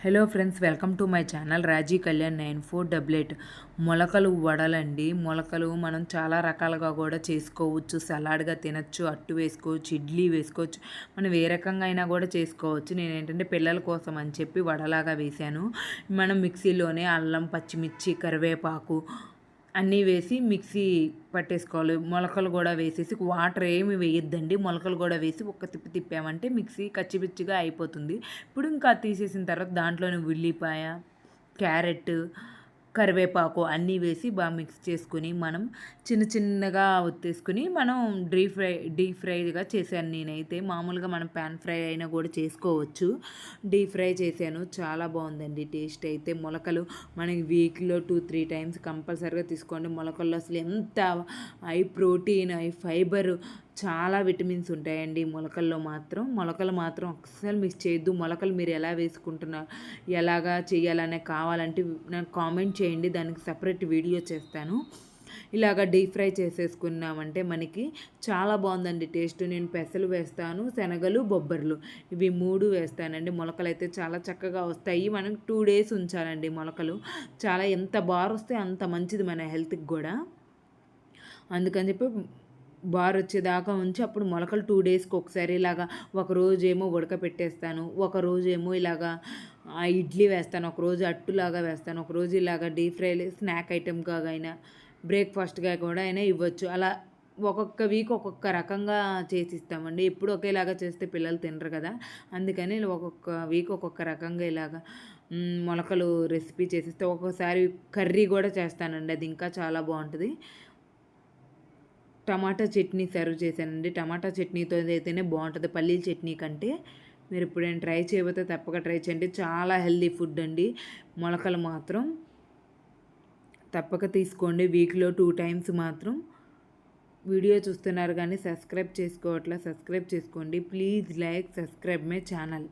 Hello friends, welcome to my channel Raji Kalyan 9488. మొలకలు వడలండి. మొలకలు మనం చాలా రకాలుగా కూడా చేసుకోవచ్చు. సలాడ్గా తినచ్చు, అట్టు వేసుకోవచ్చు, ఇడ్లీ వేసుకోవచ్చు, మనం ఏ రకంగా అయినా కూడా చేసుకోవచ్చు. నేను ఏంటంటే పిల్లల కోసం అని చెప్పి వడలాగా వేశాను. మనం మిక్సీలోనే అల్లం, పచ్చిమిర్చి, కరివేపాకు అన్నీ వేసి మిక్సీ పట్టేసుకోవాలి. మొలకలు కూడా వేసేసి వాటర్ ఏమి వేయొద్దండి. మొలకలు కూడా వేసి ఒక్క తిప్పామంటే మిక్సీ కచ్చిపిచ్చిగా అయిపోతుంది. ఇప్పుడు ఇంకా తీసేసిన తర్వాత దాంట్లోనే ఉల్లిపాయ, క్యారెట్, కరివేపాకు అన్నీ వేసి బాగా మిక్స్ చేసుకుని మనం చిన్న చిన్నగా ఒత్తేసుకుని మనం డీప్ ఫ్రైగా చేశాను. నేనైతే మామూలుగా మనం ప్యాన్ ఫ్రై అయినా కూడా చేసుకోవచ్చు. డీప్ ఫ్రై చేశాను, చాలా బాగుందండి టేస్ట్ అయితే. మొలకలు మనకి వీక్లో 2-3 టైమ్స్ కంపల్సరీగా తీసుకోండి. మొలకల్లో అసలు ఎంత హై ప్రోటీన్, హై ఫైబర్, చాలా విటమిన్స్ ఉంటాయండి మొలకల్లో మాత్రం. మొలకలు మాత్రం అస్సలు మిస్ చేయొద్దు. మొలకలు మీరు ఎలా వేసుకుంటున్నారు, ఎలాగా చేయాలనే కావాలంటే నాకు కామెంట్ చేయండి, దానికి సపరేట్ వీడియో చేస్తాను. ఇలాగ డీప్ ఫ్రై చేసేసుకున్నామంటే మనకి చాలా బాగుందండి టేస్ట్. నేను పెసలు వేస్తాను, శనగలు, బొబ్బర్లు, ఇవి 3 వేస్తానండి. మొలకలు అయితే చాలా చక్కగా వస్తాయి. మనం 2 days ఉంచాలండి మొలకలు. చాలా ఎంత బాగా వస్తే అంత మంచిది మన హెల్త్కి కూడా. అందుకని చెప్పి బార్ వచ్చేదాకా ఉంచి అప్పుడు మొలకలు 2 daysకి ఒకసారి ఇలాగా ఒకరోజేమో ఉడకపెట్టేస్తాను, ఒకరోజేమో ఇలాగా ఇడ్లీ వేస్తాను, ఒకరోజు అట్టులాగా వేస్తాను, ఒకరోజు ఇలాగ డీప్ ఫ్రై స్నాక్ ఐటెంగా అయినా బ్రేక్ఫాస్ట్గా కూడా అయినా ఇవ్వచ్చు. అలా ఒక్కొక్క వీక్ ఒక్కొక్క రకంగా చేసి ఇస్తామండి. ఎప్పుడు ఒకేలాగా చేస్తే పిల్లలు తినరు కదా. అందుకని ఒక్కొక్క వీక్ ఒక్కొక్క రకంగా ఇలాగా మొలకలు రెసిపీ చేసిస్తే, ఒక్కొక్కసారి కర్రీ కూడా చేస్తానండి, అది ఇంకా చాలా బాగుంటుంది. టమాటా చట్నీ సర్వ్ చేశానండి. టమాటా చట్నీతో అయితేనే బాగుంటుంది పల్లీల చట్నీ కంటే. మీరు ఎప్పుడైనా ట్రై చేయబోతే తప్పక ట్రై చేయండి. చాలా హెల్దీ ఫుడ్ అండి మొలకలు మాత్రం. తప్పక తీసుకోండి. వీక్లో 2 times మాత్రం. వీడియో చూస్తున్నారు కానీ సబ్స్క్రైబ్ చేసుకోవట్లా, సబ్స్క్రైబ్ చేసుకోండి please. Like, subscribe my channel.